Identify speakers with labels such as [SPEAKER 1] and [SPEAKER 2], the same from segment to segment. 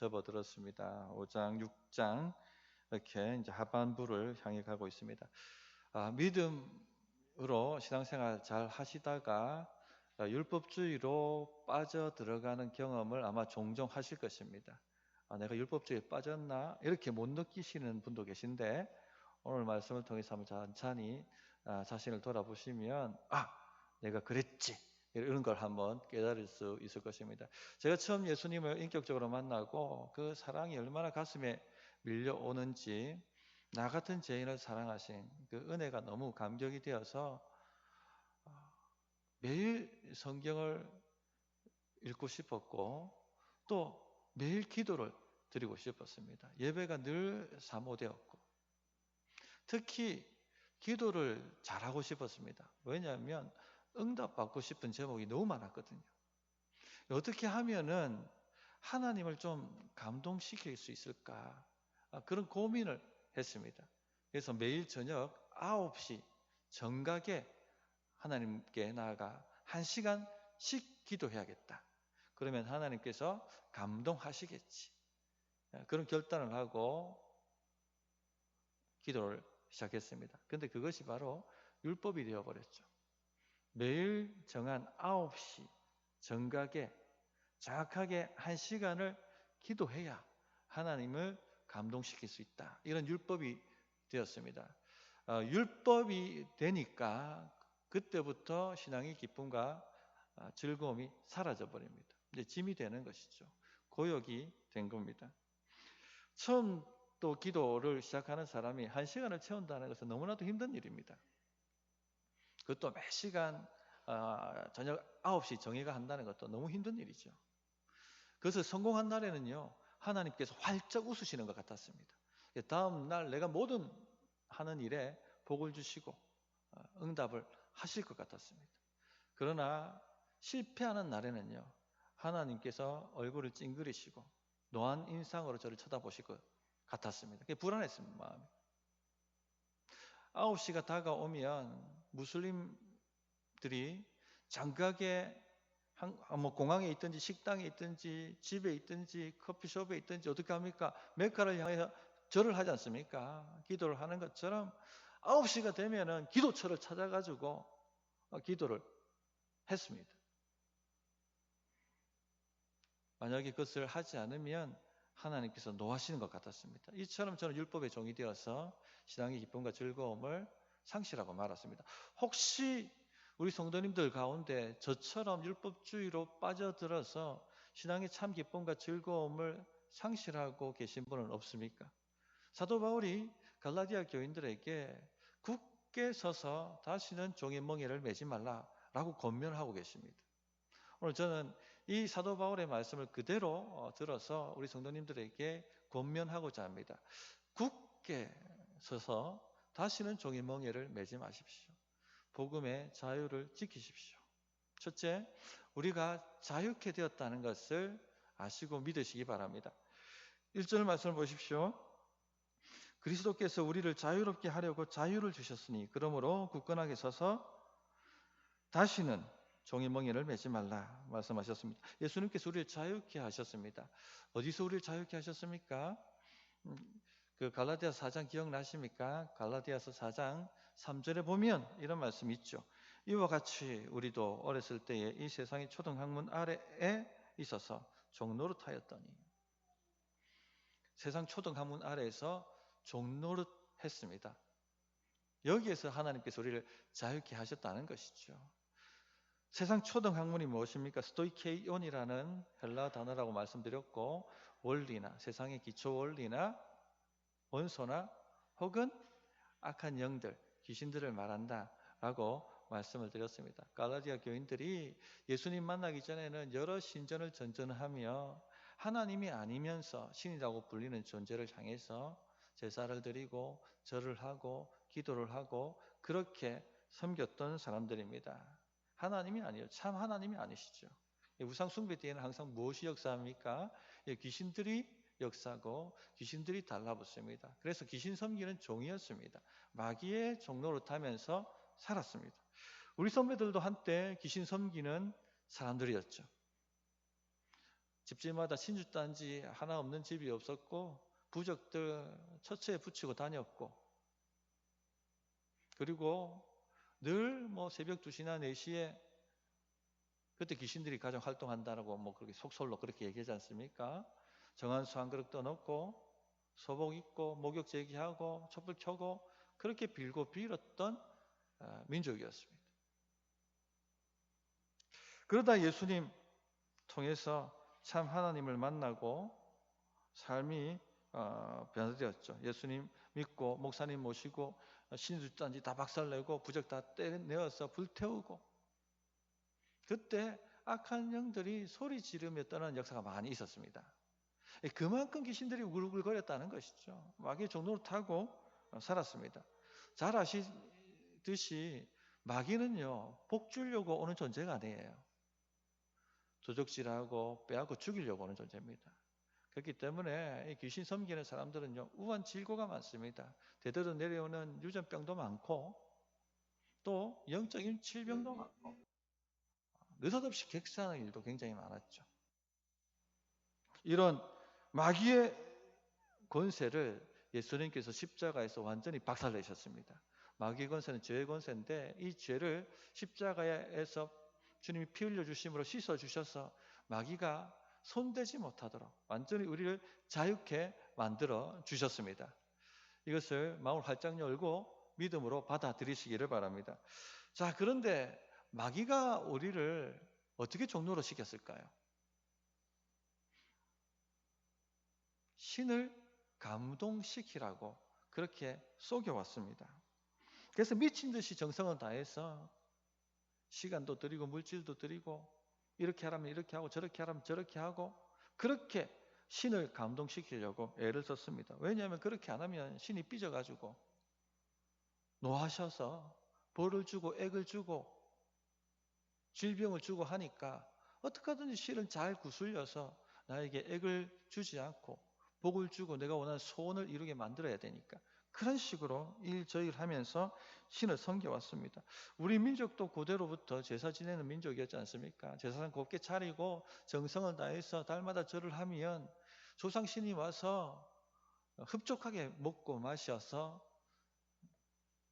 [SPEAKER 1] 접어들었습니다. 5장, 6장 이렇게 이제 하반부를 향해 가고 있습니다. 믿음으로 신앙생활 잘 하시다가 율법주의로 빠져 들어가는 경험을 아마 종종 하실 것입니다. 내가 율법주의에 빠졌나? 이렇게 못 느끼시는 분도 계신데 오늘 말씀을 통해서 한번 천천히 자신을 돌아보시면 내가 그랬지 이런 걸 한번 깨달을 수 있을 것입니다. 제가 처음 예수님을 인격적으로 만나고 그 사랑이 얼마나 가슴에 밀려오는지, 나 같은 죄인을 사랑하신 그 은혜가 너무 감격이 되어서 매일 성경을 읽고 싶었고 또 매일 기도를 드리고 싶었습니다. 예배가 늘 사모되었고 특히 기도를 잘하고 싶었습니다. 왜냐하면 응답받고 싶은 제목이 너무 많았거든요. 어떻게 하면은 하나님을 좀 감동시킬 수 있을까? 그런 고민을 했습니다. 그래서 매일 저녁 9시 정각에 하나님께 나아가 1시간씩 기도해야겠다. 그러면 하나님께서 감동하시겠지. 그런 결단을 하고 기도를 시작했습니다. 근데 그것이 바로 율법이 되어버렸죠. 매일 정한 9시 정각에 정확하게 1시간을 기도해야 하나님을 감동시킬 수 있다. 이런 율법이 되었습니다. 율법이 되니까 그때부터 신앙의 기쁨과 즐거움이 사라져 버립니다. 이제 짐이 되는 것이죠. 고역이 된 겁니다. 처음 또 기도를 시작하는 사람이 1시간을 채운다는 것은 너무나도 힘든 일입니다. 그것도 매 시간 저녁 9시 정회가 한다는 것도 너무 힘든 일이죠. 그래서 성공한 날에는요, 하나님께서 활짝 웃으시는 것 같았습니다. 다음 날 내가 모든 하는 일에 복을 주시고 응답을 하실 것 같았습니다. 그러나 실패하는 날에는요, 하나님께서 얼굴을 찡그리시고 노한 인상으로 저를 쳐다보실 것 같았습니다. 그게 불안했습니다, 마음이. 9시가 다가오면 무슬림들이 장각에 공항에 있든지 식당에 있든지 집에 있든지 커피숍에 있든지 어떻게 합니까? 메카를 향해서 절을 하지 않습니까? 기도를 하는 것처럼 9시가 되면은 기도처를 찾아가지고 기도를 했습니다. 만약에 그것을 하지 않으면 하나님께서 노하시는 것 같았습니다. 이처럼 저는 율법의 종이 되어서 신앙의 기쁨과 즐거움을 상실하고 말았습니다. 혹시 우리 성도님들 가운데 저처럼 율법주의로 빠져들어서 신앙의 참 기쁨과 즐거움을 상실하고 계신 분은 없습니까? 사도 바울이 갈라디아 교인들에게 굳게 서서 다시는 종의 멍에를 매지 말라라고 권면하고 계십니다. 오늘 저는 이 사도 바울의 말씀을 그대로 들어서 우리 성도님들에게 권면하고자 합니다. 굳게 서서 다시는 종의 멍에를 매지 마십시오. 복음의 자유를 지키십시오. 첫째, 우리가 자유케 되었다는 것을 아시고 믿으시기 바랍니다. 1절 말씀을 보십시오. 그리스도께서 우리를 자유롭게 하려고 자유를 주셨으니 그러므로 굳건하게 서서 다시는 종의 멍에를 매지 말라 말씀하셨습니다. 예수님께서 우리를 자유케 하셨습니다. 어디서 우리를 자유케 하셨습니까? 그 갈라디아서 4장 기억나십니까? 갈라디아서 4장 3절에 보면 이런 말씀이 있죠. 이와 같이 우리도 어렸을 때에 이 세상의 초등학문 아래에 있어서 종노릇하였더니, 세상 초등학문 아래에서 종노릇했습니다. 여기에서 하나님께서 우리를 자유케 하셨다는 것이죠. 세상 초등학문이 무엇입니까? 스토이케이온이라는 헬라 단어라고 말씀드렸고, 원리나 세상의 기초 원리나 원소나 혹은 악한 영들, 귀신들을 말한다라고 말씀을 드렸습니다. 갈라디아 교인들이 예수님 만나기 전에는 여러 신전을 전전하며 하나님이 아니면서 신이라고 불리는 존재를 향해서 제사를 드리고 절을 하고 기도를 하고 그렇게 섬겼던 사람들입니다. 하나님이 아니에요. 참 하나님이 아니시죠. 우상 숭배 때에는 항상 무엇이 역사합니까? 귀신들이 역사고 귀신들이 달라붙습니다. 그래서 귀신 섬기는 종이었습니다. 마귀의 종노릇하면서 살았습니다. 우리 선배들도 한때 귀신 섬기는 사람들이었죠. 집집마다 신주단지 하나 없는 집이 없었고 부적들 처처에 붙이고 다녔고, 그리고 늘 뭐 새벽 2시나 4시에 그때 귀신들이 가장 활동한다라고 뭐 그렇게 속설로 그렇게 얘기하지 않습니까? 정한수 한 그릇 떠놓고 소복 입고 목욕 제기하고 촛불 켜고 그렇게 빌고 빌었던 민족이었습니다. 그러다 예수님 통해서 참 하나님을 만나고 삶이 변화되었죠. 예수님 믿고 목사님 모시고 신주단지 다 박살내고 부적 다 떼내어서 불태우고, 그때 악한 영들이 소리 지르며 떠나는 역사가 많이 있었습니다. 그만큼 귀신들이 우글우글거렸다는 것이죠. 마귀의 종로를 타고 살았습니다. 잘 아시듯이 마귀는요, 복 주려고 오는 존재가 아니에요. 도적질하고 빼앗고 죽이려고 오는 존재입니다. 그렇기 때문에 귀신 섬기는 사람들은요, 우한 질고가 많습니다. 대대로 내려오는 유전병도 많고 또 영적인 질병도 많고 느닷없이 객사하는 일도 굉장히 많았죠. 이런 마귀의 권세를 예수님께서 십자가에서 완전히 박살내셨습니다. 마귀의 권세는 죄의 권세인데 이 죄를 십자가에서 주님이 피 흘려 주심으로 씻어 주셔서 마귀가 손대지 못하도록 완전히 우리를 자유케 만들어 주셨습니다. 이것을 마음을 활짝 열고 믿음으로 받아들이시기를 바랍니다. 자, 그런데 마귀가 우리를 어떻게 종로로 시켰을까요? 신을 감동시키라고 그렇게 속여왔습니다. 그래서 미친 듯이 정성을 다해서 시간도 들이고 물질도 들이고 이렇게 하라면 이렇게 하고 저렇게 하라면 저렇게 하고 그렇게 신을 감동시키려고 애를 썼습니다. 왜냐하면 그렇게 안 하면 신이 삐져가지고 노하셔서 벌을 주고 액을 주고 질병을 주고 하니까 어떻게 하든지 신을 잘 구슬려서 나에게 액을 주지 않고 복을 주고 내가 원하는 소원을 이루게 만들어야 되니까 그런 식으로 일저일 하면서 신을 섬겨왔습니다. 우리 민족도 고대로부터 제사 지내는 민족이었지 않습니까? 제사상 곱게 차리고 정성을 다해서 달마다 절을 하면 조상신이 와서 흡족하게 먹고 마셔서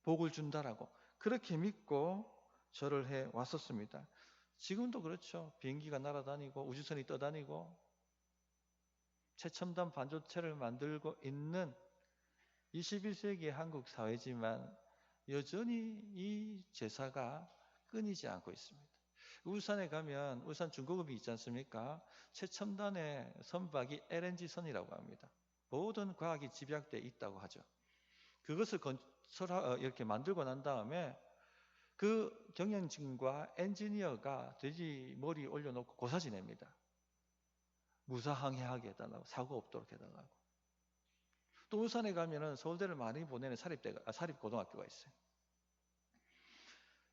[SPEAKER 1] 복을 준다라고 그렇게 믿고 절을 해 왔었습니다. 지금도 그렇죠. 비행기가 날아다니고 우주선이 떠다니고 최첨단 반도체를 만들고 있는 21세기의 한국 사회지만 여전히 이 제사가 끊이지 않고 있습니다. 울산에 가면 울산 중고급이 있지 않습니까? 최첨단의 선박이 LNG선이라고 합니다. 모든 과학이 집약되어 있다고 하죠. 그것을 이렇게 만들고 난 다음에 그 경영진과 엔지니어가 돼지 머리 올려놓고 고사 지냅니다. 무사항해하게 해달라고, 사고 없도록 해달라고. 또 울산에 가면은 서울대를 많이 보내는 사립고등학교가 있어요.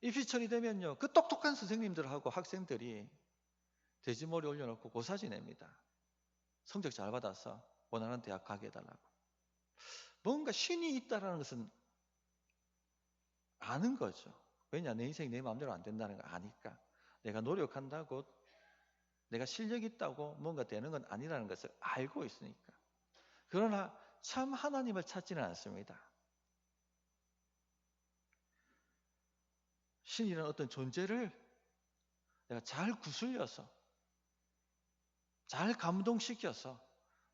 [SPEAKER 1] 입시철이 되면요, 그 똑똑한 선생님들하고 학생들이 돼지머리 올려놓고 고사 지냅니다. 성적 잘 받아서 원하는 대학 가게 해달라고. 뭔가 신이 있다는 것은 아는 거죠. 왜냐, 내 인생이 내 마음대로 안 된다는 거 아니까. 내가 노력한다고, 내가 실력 있다고 뭔가 되는 건 아니라는 것을 알고 있으니까. 그러나 참 하나님을 찾지는 않습니다. 신이라는 어떤 존재를 내가 잘 구슬려서, 잘 감동시켜서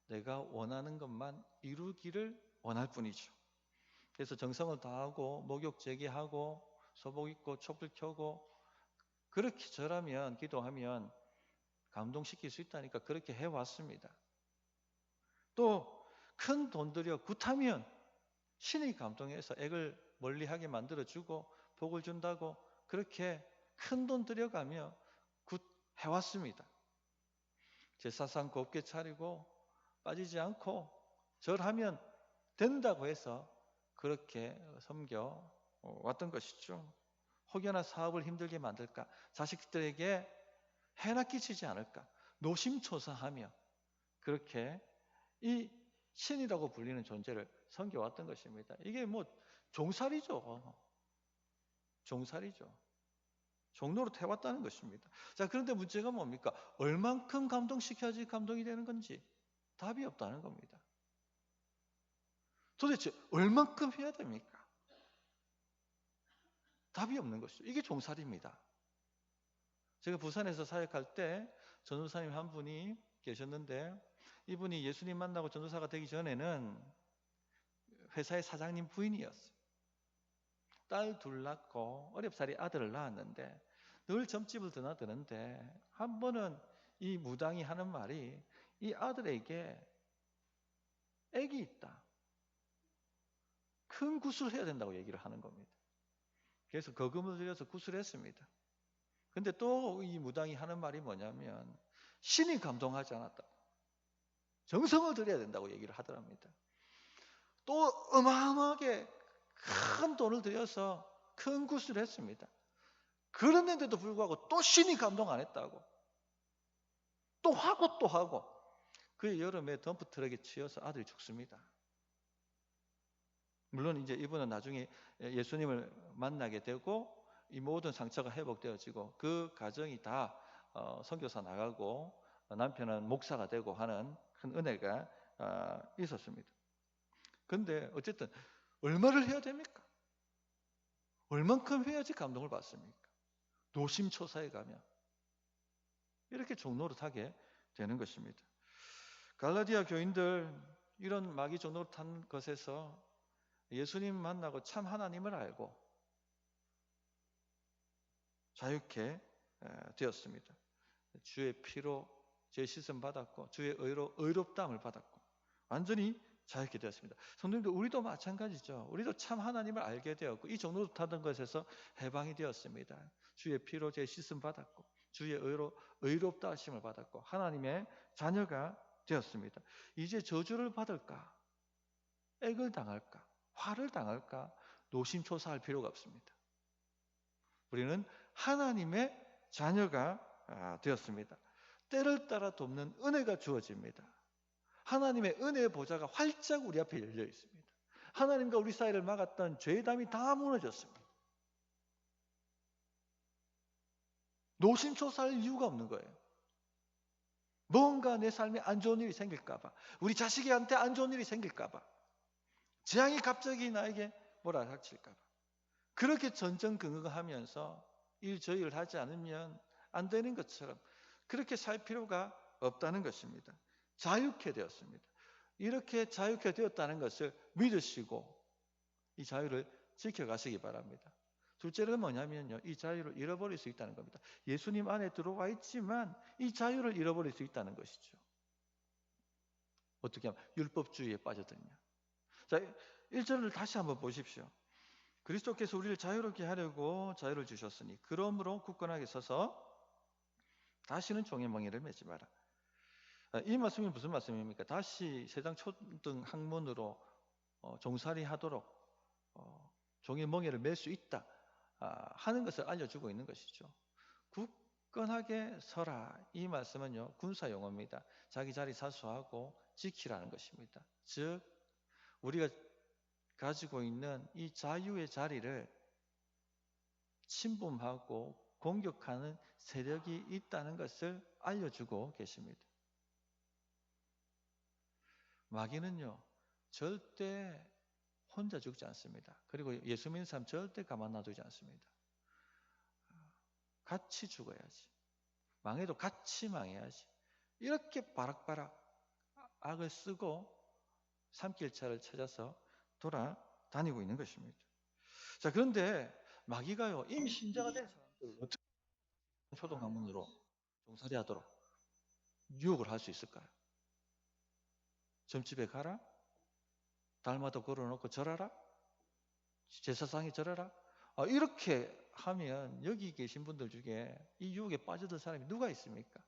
[SPEAKER 1] 내가 원하는 것만 이루기를 원할 뿐이죠. 그래서 정성을 다하고 목욕 제기하고 소복 입고 촛불 켜고 그렇게 절하면, 기도하면 감동시킬 수 있다니까 그렇게 해왔습니다. 또 큰 돈 들여 굿하면 신이 감동해서 액을 멀리하게 만들어주고 복을 준다고 그렇게 큰 돈 들여가며 굿 해왔습니다. 제사상 곱게 차리고 빠지지 않고 절하면 된다고 해서 그렇게 섬겨 왔던 것이죠. 혹여나 사업을 힘들게 만들까, 자식들에게 해나 끼치지 않을까 노심초사하며 그렇게 이 신이라고 불리는 존재를 섬겨왔던 것입니다. 이게 뭐 종살이죠. 종살이죠. 종로로 태웠다는 것입니다. 자, 그런데 문제가 뭡니까? 얼만큼 감동시켜야지 감동이 되는 건지 답이 없다는 겁니다. 도대체 얼만큼 해야 됩니까? 답이 없는 것이죠. 이게 종살이입니다. 제가 부산에서 사역할 때 전도사님 한 분이 계셨는데, 이분이 예수님 만나고 전도사가 되기 전에는 회사의 사장님 부인이었어요. 딸 둘 낳고 어렵사리 아들을 낳았는데 늘 점집을 드나드는데 한 번은 이 무당이 하는 말이, 이 아들에게 애기 있다, 큰 굿을 해야 된다고 얘기를 하는 겁니다. 그래서 거금을 들여서 굿을 했습니다. 근데 또 이 무당이 하는 말이 뭐냐면, 신이 감동하지 않았다, 정성을 들여야 된다고 얘기를 하더랍니다. 또 어마어마하게 큰 돈을 들여서 큰 굿을 했습니다. 그런데도 불구하고 또 신이 감동 안 했다고, 또 하고 또 하고, 그 여름에 덤프트럭에 치여서 아들이 죽습니다. 물론 이제 이분은 나중에 예수님을 만나게 되고 이 모든 상처가 회복되어지고 그 가정이 다 선교사 나가고 남편은 목사가 되고 하는 큰 은혜가 있었습니다. 근데 어쨌든 얼마를 해야 됩니까? 얼만큼 해야지 감동을 받습니까? 노심초사에 가면 이렇게 종노릇하게 되는 것입니다. 갈라디아 교인들, 이런 마귀 종노릇한 것에서 예수님 만나고 참 하나님을 알고 자유케 되었습니다. 주의 피로 죄 씻음 받았고 주의 의로 의롭다함을 받았고 완전히 자유케 되었습니다. 성도님들, 우리도 마찬가지죠. 우리도 참 하나님을 알게 되었고 이 종노릇하던 것에서 해방이 되었습니다. 주의 피로 죄 씻음 받았고 주의 의로 의롭다 하심을 받았고 하나님의 자녀가 되었습니다. 이제 저주를 받을까, 액을 당할까, 화를 당할까 노심초사할 필요가 없습니다. 우리는 하나님의 자녀가 되었습니다. 때를 따라 돕는 은혜가 주어집니다. 하나님의 은혜의 보좌가 활짝 우리 앞에 열려 있습니다. 하나님과 우리 사이를 막았던 죄담이 다 무너졌습니다. 노심초사할 이유가 없는 거예요. 뭔가 내 삶에 안 좋은 일이 생길까 봐, 우리 자식한테 안 좋은 일이 생길까 봐, 재앙이 갑자기 나에게 몰아닥칠까 봐, 그렇게 전전긍긍하면서 일저일을 하지 않으면 안 되는 것처럼 그렇게 살 필요가 없다는 것입니다. 자유케 되었습니다. 이렇게 자유케 되었다는 것을 믿으시고 이 자유를 지켜가시기 바랍니다. 둘째는 뭐냐면요, 이 자유를 잃어버릴 수 있다는 겁니다. 예수님 안에 들어와 있지만 이 자유를 잃어버릴 수 있다는 것이죠. 어떻게 하면? 율법주의에 빠져들면. 자, 1절을 다시 한번 보십시오. 그리스도께서 우리를 자유롭게 하려고 자유를 주셨으니 그러므로 굳건하게 서서 다시는 종의 멍에를 매지 마라. 이 말씀이 무슨 말씀입니까? 다시 세상 초등 학문으로 종살이 하도록 종의 멍에를 맬 수 있다 하는 것을 알려주고 있는 것이죠. 굳건하게 서라, 이 말씀은요 군사 용어입니다. 자기 자리 사수하고 지키라는 것입니다. 즉 우리가 가지고 있는 이 자유의 자리를 침범하고 공격하는 세력이 있다는 것을 알려주고 계십니다. 마귀는요 절대 혼자 죽지 않습니다. 그리고 예수 믿는 사람 절대 가만 놔두지 않습니다. 같이 죽어야지, 망해도 같이 망해야지, 이렇게 바락바락 악을 쓰고 삼킬차를 찾아서 돌아다니고 있는 것입니다. 자, 그런데 마귀가요 이미 신자가 된 사람들을 어떻게 초등학문으로 종살이 하도록 유혹을 할 수 있을까요? 점집에 가라? 달마도 걸어놓고 절하라? 제사상에 절하라? 이렇게 하면 여기 계신 분들 중에 이 유혹에 빠져든 사람이 누가 있습니까?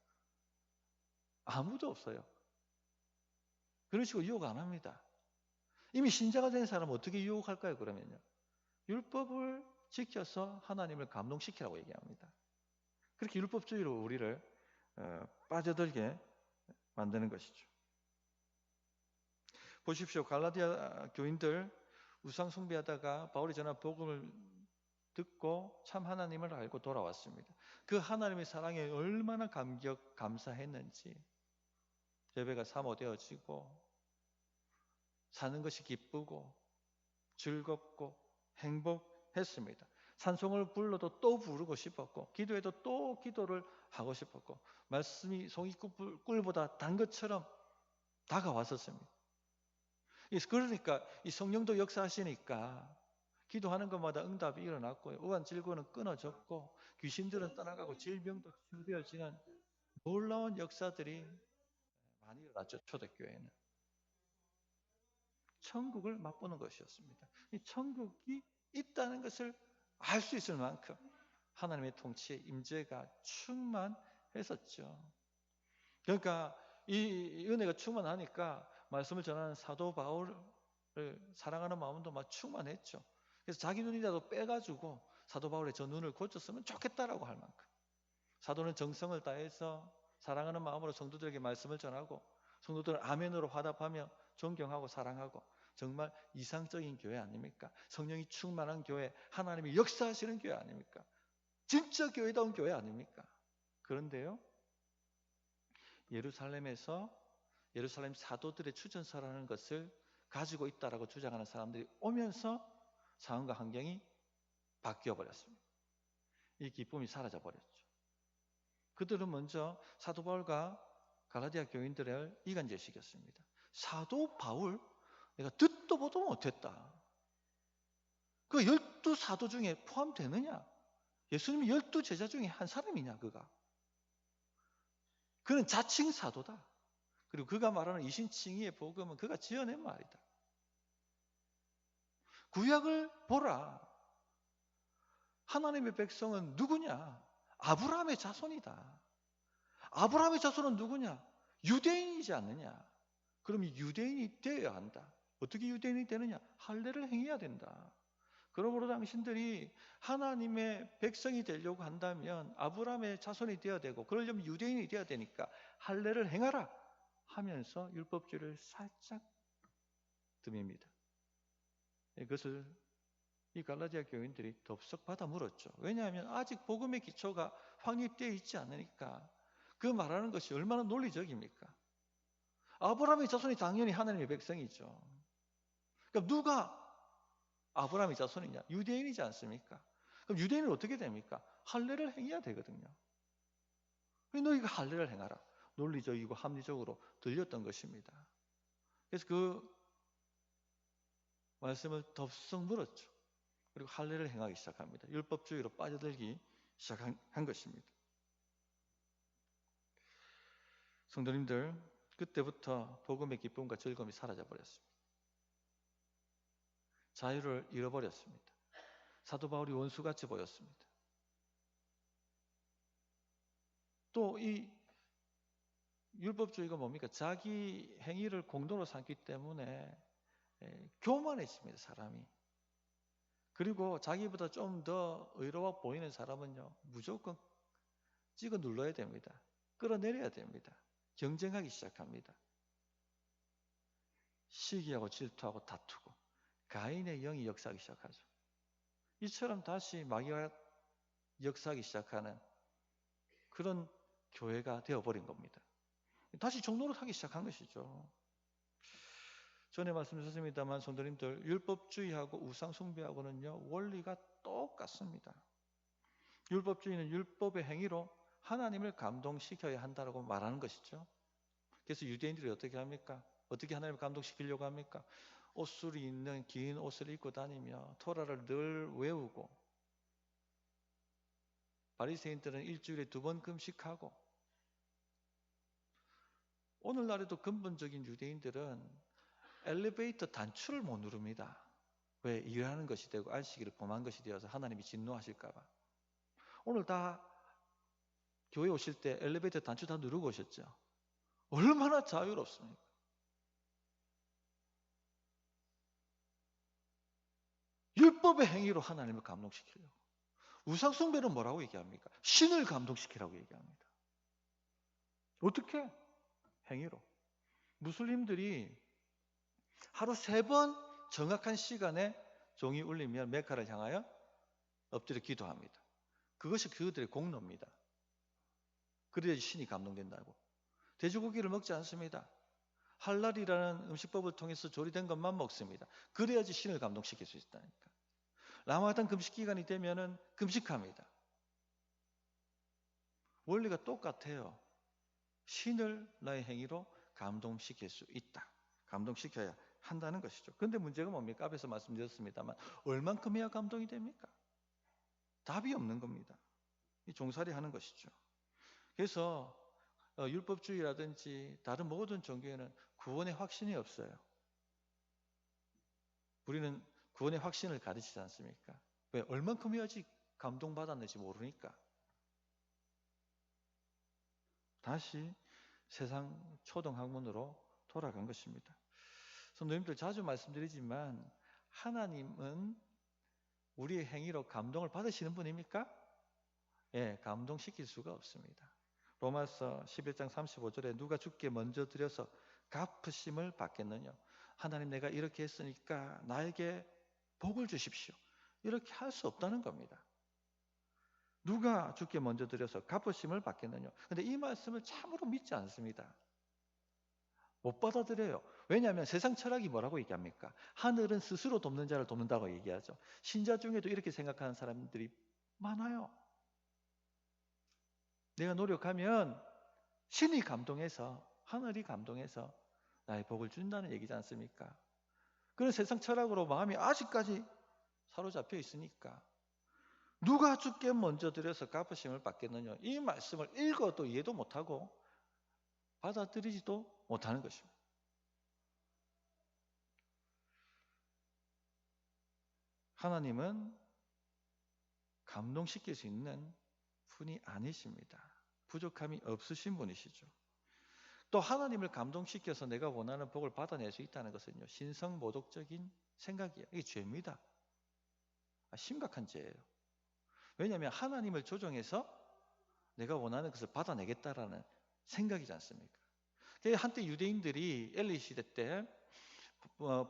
[SPEAKER 1] 아무도 없어요. 그런 식으로 유혹 안 합니다. 이미 신자가 된 사람은 어떻게 유혹할까요? 그러면요 율법을 지켜서 하나님을 감동시키라고 얘기합니다. 그렇게 율법주의로 우리를 빠져들게 만드는 것이죠. 보십시오. 갈라디아 교인들 우상 숭배하다가 바울이 전한 복음을 듣고 참 하나님을 알고 돌아왔습니다. 그 하나님의 사랑에 얼마나 감사했는지 예배가 사모되어지고 사는 것이 기쁘고 즐겁고 행복했습니다. 찬송을 불러도 또 부르고 싶었고 기도해도 또 기도를 하고 싶었고 말씀이 송이꿀보다 단 것처럼 다가왔었습니다. 그러니까 이 성령도 역사하시니까 기도하는 것마다 응답이 일어났고요. 우환질고는 끊어졌고 귀신들은 떠나가고 질병도 치유되어지는 놀라운 역사들이 많이 일어났죠. 초대교회는. 천국을 맛보는 것이었습니다. 이 천국이 있다는 것을 알 수 있을 만큼 하나님의 통치에 임재가 충만했었죠. 그러니까 이 은혜가 충만하니까 말씀을 전하는 사도 바울을 사랑하는 마음도 막 충만했죠. 그래서 자기 눈이라도 빼가지고 사도 바울의 저 눈을 고쳤으면 좋겠다라고 할 만큼 사도는 정성을 다해서 사랑하는 마음으로 성도들에게 말씀을 전하고 성도들은 아멘으로 화답하며 존경하고 사랑하고 정말 이상적인 교회 아닙니까? 성령이 충만한 교회, 하나님이 역사하시는 교회 아닙니까? 진짜 교회다운 교회 아닙니까? 그런데요, 예루살렘에서 예루살렘 사도들의 추천서라는 것을 가지고 있다라고 주장하는 사람들이 오면서 상황과 환경이 바뀌어 버렸습니다. 이 기쁨이 사라져 버렸죠. 그들은 먼저 사도 바울과 갈라디아 교인들을 이간질시켰습니다. 사도 바울? 내가 듣도 보도 못했다. 그 12사도 중에 포함되느냐? 예수님이 12제자 중에 한 사람이냐 그가? 그는 자칭 사도다. 그리고 그가 말하는 이신칭의의 복음은 그가 지어낸 말이다. 구약을 보라. 하나님의 백성은 누구냐? 아브라함의 자손이다. 아브라함의 자손은 누구냐? 유대인이지 않느냐? 그럼 유대인이 되어야 한다. 어떻게 유대인이 되느냐? 할례를 행해야 된다. 그러므로 당신들이 하나님의 백성이 되려고 한다면 아브라함의 자손이 되어야 되고 그러려면 유대인이 되어야 되니까 할례를 행하라 하면서 율법주의를 살짝 듭니다. 그것을 이 갈라디아 교인들이 덥석 받아 물었죠. 왜냐하면 아직 복음의 기초가 확립되어 있지 않으니까 그 말하는 것이 얼마나 논리적입니까? 아브라함의 자손이 당연히 하나님의 백성이죠. 그럼 누가 아브라함의 자손이냐? 유대인이지 않습니까? 그럼 유대인은 어떻게 됩니까? 할례를 행해야 되거든요. 너희가 할례를 행하라. 논리적이고 합리적으로 들렸던 것입니다. 그래서 그 말씀을 덥석 물었죠. 그리고 할례를 행하기 시작합니다. 율법주의로 빠져들기 시작한 것입니다. 성도님들, 그때부터 복음의 기쁨과 즐거움이 사라져 버렸습니다. 자유를 잃어버렸습니다. 사도 바울이 원수같이 보였습니다. 또 이 율법주의가 뭡니까? 자기 행위를 공로로 삼기 때문에 교만해집니다, 사람이. 그리고 자기보다 좀 더 의로워 보이는 사람은요, 무조건 찍어 눌러야 됩니다. 끌어내려야 됩니다. 경쟁하기 시작합니다. 시기하고 질투하고 다투고 가인의 영이 역사하기 시작하죠. 이처럼 다시 마귀가 역사하기 시작하는 그런 교회가 되어버린 겁니다. 다시 종노릇하기 시작한 것이죠. 전에 말씀드렸습니다만 성도님들, 율법주의하고 우상숭배하고는요 원리가 똑같습니다. 율법주의는 율법의 행위로 하나님을 감동시켜야 한다고 말하는 것이죠. 그래서 유대인들이 어떻게 합니까? 어떻게 하나님을 감동시키려고 합니까? 옷술이 있는 긴 옷을 입고 다니며 토라를 늘 외우고 바리새인들은 일주일에 2번 금식하고 오늘날에도 근본적인 유대인들은 엘리베이터 단추를 못 누릅니다. 왜? 일하는 것이 되고 안식일을 범한 것이 되어서 하나님이 진노하실까 봐. 오늘 다 교회 오실 때 엘리베이터 단추 다 누르고 오셨죠? 얼마나 자유롭습니까? 율법의 행위로 하나님을 감동시키려고. 우상숭배는 뭐라고 얘기합니까? 신을 감동시키라고 얘기합니다. 어떻게? 행위로. 무슬림들이 하루 3번 정확한 시간에 종이 울리면 메카를 향하여 엎드려 기도합니다. 그것이 그들의 공로입니다. 그래야지 신이 감동된다고. 돼지고기를 먹지 않습니다. 할랄이라는 음식법을 통해서 조리된 것만 먹습니다. 그래야지 신을 감동시킬 수 있다니까. 라마단 금식 기간이 되면은 금식합니다. 원리가 똑같아요. 신을 나의 행위로 감동시킬 수 있다. 감동시켜야 한다는 것이죠. 그런데 문제가 뭡니까? 앞에서 말씀드렸습니다만 얼만큼 해야 감동이 됩니까? 답이 없는 겁니다. 이 종살이 하는 것이죠. 그래서 율법주의라든지 다른 모든 종교에는 구원의 확신이 없어요. 우리는 구원의 확신을 가르치지 않습니까? 왜? 얼만큼 해야지 감동받았는지 모르니까. 다시 세상 초등학문으로 돌아간 것입니다. 성도님들 자주 말씀드리지만 하나님은 우리의 행위로 감동을 받으시는 분입니까? 예, 감동시킬 수가 없습니다. 로마서 11장 35절에 누가 주께 먼저 드려서 갚으심을 받겠느냐. 하나님 내가 이렇게 했으니까 나에게 복을 주십시오. 이렇게 할 수 없다는 겁니다. 누가 주께 먼저 드려서 갚으심을 받겠느냐. 그런데 이 말씀을 참으로 믿지 않습니다. 못 받아들여요. 왜냐하면 세상 철학이 뭐라고 얘기합니까? 하늘은 스스로 돕는 자를 돕는다고 얘기하죠. 신자 중에도 이렇게 생각하는 사람들이 많아요. 내가 노력하면 신이 감동해서, 하늘이 감동해서 나의 복을 준다는 얘기지 않습니까? 그런 세상 철학으로 마음이 아직까지 사로잡혀 있으니까 누가 주께 먼저 드려서 갚으심을 받겠느냐. 이 말씀을 읽어도 이해도 못하고 받아들이지도 못하는 것입니다. 하나님은 감동시킬 수 있는 분이 아니십니다. 부족함이 없으신 분이시죠. 또 하나님을 감동시켜서 내가 원하는 복을 받아낼 수 있다는 것은요, 신성모독적인 생각이에요. 이게 죄입니다. 심각한 죄예요. 왜냐하면 하나님을 조정해서 내가 원하는 것을 받아내겠다라는 생각이지 않습니까? 한때 유대인들이 엘리 시대 때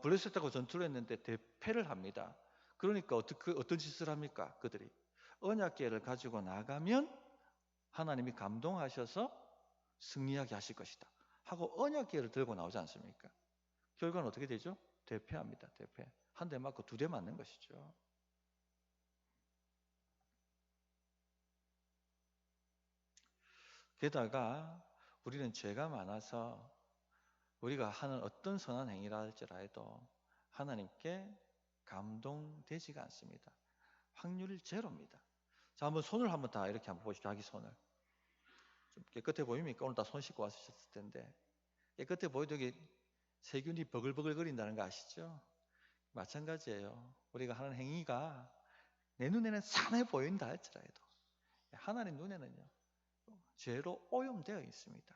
[SPEAKER 1] 블레셋하고 전투를 했는데 대패를 합니다. 그러니까 어떤 짓을 합니까? 그들이 언약궤를 가지고 나가면 하나님이 감동하셔서 승리하게 하실 것이다 하고 언약궤를 들고 나오지 않습니까? 결과는 어떻게 되죠? 대패합니다. 대패. 한 대 맞고 두 대 맞는 것이죠. 게다가 우리는 죄가 많아서 우리가 하는 어떤 선한 행위라 할지라도 하나님께 감동되지가 않습니다. 확률 제로입니다. 자, 한번 손을 한번 다 이렇게 한번 보십시오. 자기 손을. 좀 깨끗해 보입니까? 오늘 다 손 씻고 왔으셨을 텐데. 깨끗해 보여도 여기 세균이 버글버글 거린다는 거 아시죠? 마찬가지예요. 우리가 하는 행위가 내 눈에는 선해 보인다 할지라도 하나님 눈에는요, 죄로 오염되어 있습니다.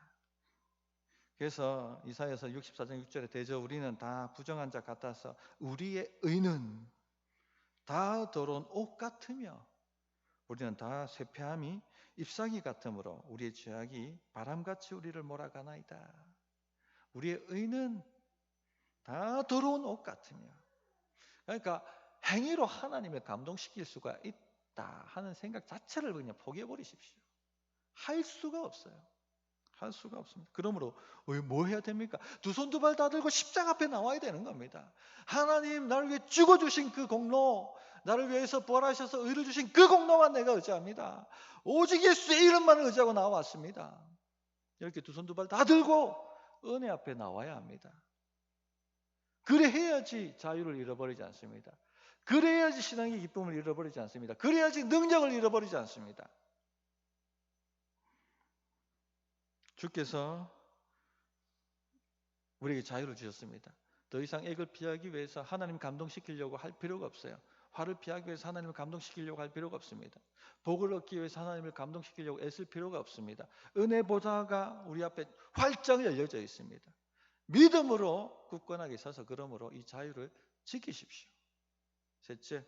[SPEAKER 1] 그래서 이사야서 64장 6절에 대저 우리는 다 부정한 자 같아서 우리의 의는 다 더러운 옷 같으며 우리는 다 쇠폐함이 잎사귀 같으므로 우리의 죄악이 바람같이 우리를 몰아가나이다. 우리의 의는 다 더러운 옷 같으며, 그러니까 행위로 하나님을 감동시킬 수가 있다 하는 생각 자체를 그냥 포기해버리십시오. 할 수가 없어요. 할 수가 없습니다. 그러므로 뭐 해야 됩니까? 두 손 두 발 다 들고 십자가 앞에 나와야 되는 겁니다. 하나님 나를 위해 죽어주신 그 공로, 나를 위해서 부활하셔서 의를 주신 그 공로만 내가 의지합니다. 오직 예수의 이름만을 의지하고 나왔습니다. 이렇게 두 손 두 발 다 들고 은혜 앞에 나와야 합니다. 그래 해야지 자유를 잃어버리지 않습니다. 그래야지 신앙의 기쁨을 잃어버리지 않습니다. 그래야지 능력을 잃어버리지 않습니다. 주께서 우리에게 자유를 주셨습니다. 더 이상 액을 피하기 위해서 하나님 감동시키려고 할 필요가 없어요. 화를 피하기 위해서 하나님을 감동시키려고 할 필요가 없습니다. 복을 얻기 위해서 하나님을 감동시키려고 애쓸 필요가 없습니다. 은혜 보좌가 우리 앞에 활짝 열려져 있습니다. 믿음으로 굳건하게 서서 그러므로 이 자유를 지키십시오. 셋째,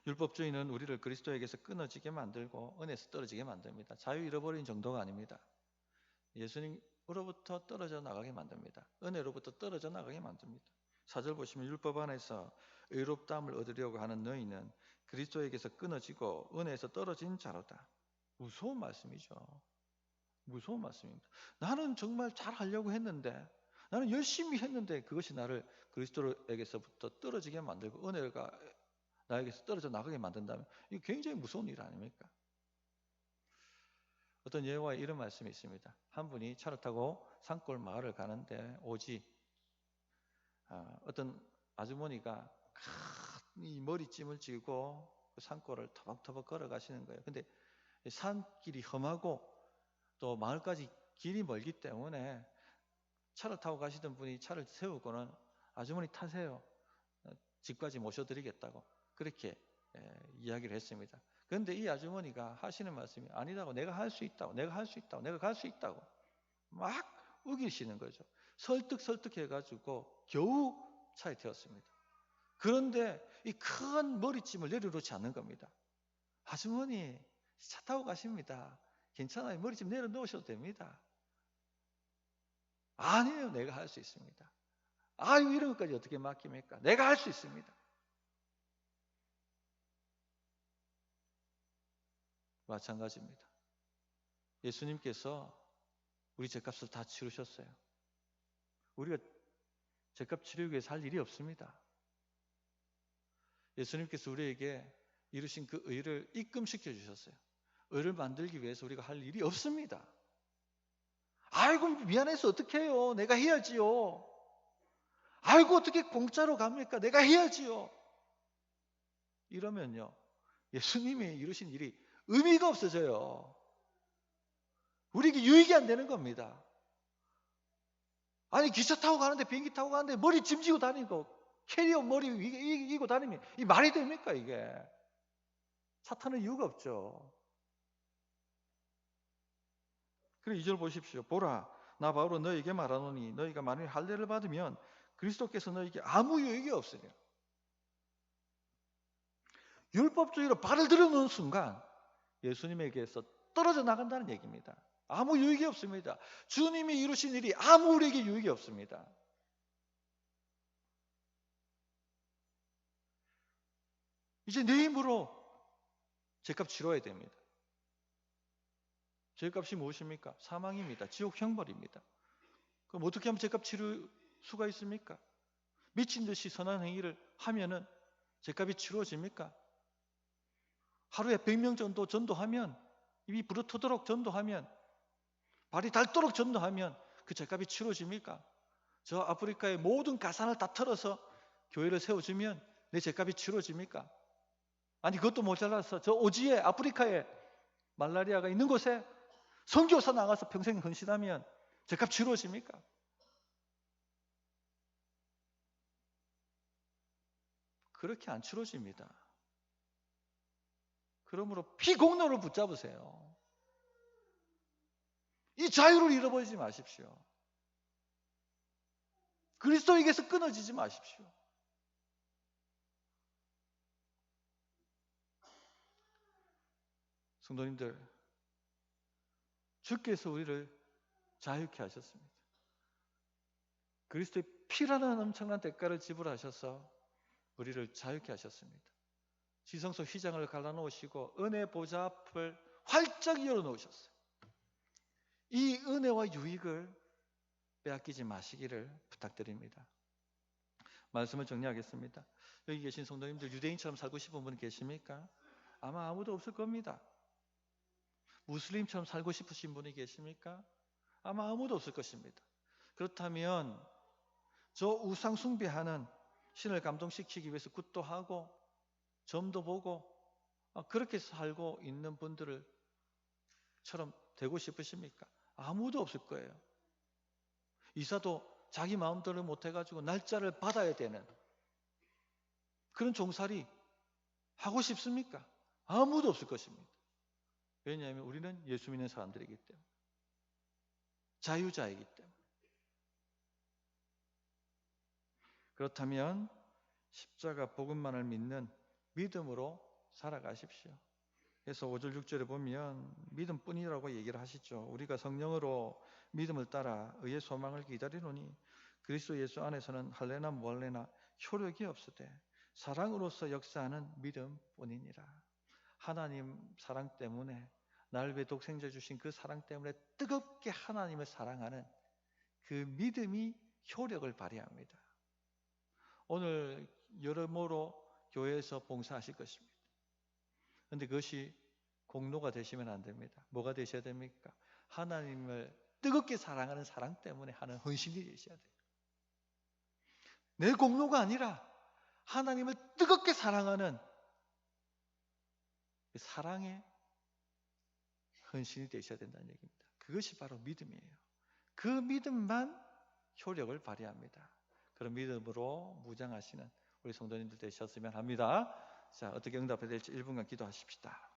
[SPEAKER 1] 율법주의는 우리를 그리스도에게서 끊어지게 만들고 은혜에서 떨어지게 만듭니다. 자유 잃어버린 정도가 아닙니다. 예수님으로부터 떨어져 나가게 만듭니다. 은혜로부터 떨어져 나가게 만듭니다. 4절 보시면 율법 안에서 의롭다함을 얻으려고 하는 너희는 그 그리스도에게서 끊어지고 은혜에서 떨어진 자로다. 무서운 말씀이죠. 무서운 말씀입니다. 나는 정말 잘하려고 했는데, 나는 열심히 했는데 그것이 나를 그리스도에게서부터 떨어지게 만들고 은혜가 나에게서 떨어져 나가게 만든다면 이거 굉장히 무서운 일 아닙니까? 어떤 예화에 이런 말씀이 있습니다. 한 분이 차를 타고 산골 마을을 가는데 오지 어떤 아주머니가 이 머리찜을 쥐고 그 산골을 터벅터벅 걸어가시는 거예요. 근데 산길이 험하고 또 마을까지 길이 멀기 때문에 차를 타고 가시던 분이 차를 세우고는 아주머니 타세요. 집까지 모셔드리겠다고 그렇게 이야기를 했습니다. 그런데 이 아주머니가 하시는 말씀이 아니라고, 내가 할 수 있다고, 내가 할 수 있다고, 내가 갈 수 있다고 막 우기시는 거죠. 설득해가지고 겨우 차에 태웠습니다. 그런데 이 큰 머리찜을 내려놓지 않는 겁니다. 아주머니 차 타고 가십니다. 괜찮아요. 머리찜 내려놓으셔도 됩니다. 아니에요. 내가 할 수 있습니다. 아유, 이런 것까지 어떻게 맡깁니까? 내가 할 수 있습니다. 마찬가지입니다. 예수님께서 우리 죄값을 다 치르셨어요. 우리가 죄값 치르기 위해서 할 일이 없습니다. 예수님께서 우리에게 이루신 그 의를 입금시켜 주셨어요. 의를 만들기 위해서 우리가 할 일이 없습니다. 아이고 미안해서 어떻게 해요? 내가 해야지요. 아이고 어떻게 공짜로 갑니까? 내가 해야지요. 이러면요, 예수님이 이루신 일이 의미가 없어져요. 우리에게 유익이 안 되는 겁니다. 아니 기차 타고 가는데, 비행기 타고 가는데 머리 짐지고 다니고 캐리어 머리 이고 다니면 이 말이 됩니까? 이게 차 타는 이유가 없죠. 그래 2절 보십시오. 보라, 나 바울은 너에게 말하노니 너희가 만일 할례를 받으면 그리스도께서 너에게 아무 유익이 없으리라. 율법주의로 발을 들여놓은 순간 예수님에게서 떨어져 나간다는 얘기입니다. 아무 유익이 없습니다. 주님이 이루신 일이 아무 우리에게 유익이 없습니다. 이제 내 힘으로 죄값 치러야 됩니다. 죄값이 무엇입니까? 사망입니다. 지옥 형벌입니다. 그럼 어떻게 하면 죄값 치를 수가 있습니까? 미친 듯이 선한 행위를 하면은 죄값이 치루어집니까? 하루에 100명 정도 전도하면, 입이 부르트도록 전도하면, 발이 닳도록 전도하면 그 죄값이 치루어집니까? 저 아프리카의 모든 가산을 다 털어서 교회를 세워주면 내 죄값이 치루어집니까? 아니 그것도 모자라서 저 오지에, 아프리카에 말라리아가 있는 곳에 선교사 나가서 평생 헌신하면 죄값 치루어집니까? 그렇게 안 치루어집니다. 그러므로 피공로를 붙잡으세요. 이 자유를 잃어버리지 마십시오. 그리스도에게서 끊어지지 마십시오. 성도님들, 주께서 우리를 자유케 하셨습니다. 그리스도의 피라는 엄청난 대가를 지불하셔서 우리를 자유케 하셨습니다. 지성소 휘장을 갈라놓으시고 은혜 보좌 앞을 활짝 열어놓으셨어요. 이 은혜와 유익을 빼앗기지 마시기를 부탁드립니다. 말씀을 정리하겠습니다. 여기 계신 성도님들, 유대인처럼 살고 싶은 분 계십니까? 아마 아무도 없을 겁니다. 무슬림처럼 살고 싶으신 분이 계십니까? 아마 아무도 없을 것입니다. 그렇다면 저 우상 숭배하는 신을 감동시키기 위해서 굿도 하고 점도 보고 그렇게 살고 있는 분들처럼 되고 싶으십니까? 아무도 없을 거예요. 이사도 자기 마음대로 못해가지고 날짜를 받아야 되는 그런 종살이 하고 싶습니까? 아무도 없을 것입니다. 왜냐하면 우리는 예수 믿는 사람들이기 때문에, 자유자이기 때문에. 그렇다면 십자가 복음만을 믿는 믿음으로 살아가십시오. 그래서 5절 6절에 보면 믿음뿐이라고 얘기를 하시죠. 우리가 성령으로 믿음을 따라 의의 소망을 기다리노니 그리스도 예수 안에서는 할례나 무할례나 효력이 없으되 사랑으로서 역사하는 믿음뿐이니라. 하나님 사랑 때문에, 나를 위해 독생자 주신 그 사랑 때문에 뜨겁게 하나님을 사랑하는 그 믿음이 효력을 발휘합니다. 오늘 여러모로 교회에서 봉사하실 것입니다. 그런데 그것이 공로가 되시면 안 됩니다. 뭐가 되셔야 됩니까? 하나님을 뜨겁게 사랑하는 사랑 때문에 하는 헌신이 되셔야 돼요. 내 공로가 아니라 하나님을 뜨겁게 사랑하는 그 사랑의 헌신이 되셔야 된다는 얘기입니다. 그것이 바로 믿음이에요. 그 믿음만 효력을 발휘합니다. 그런 믿음으로 무장하시는 우리 성도님들 되셨으면 합니다. 자, 어떻게 응답해야 될지 1분간 기도하십시다.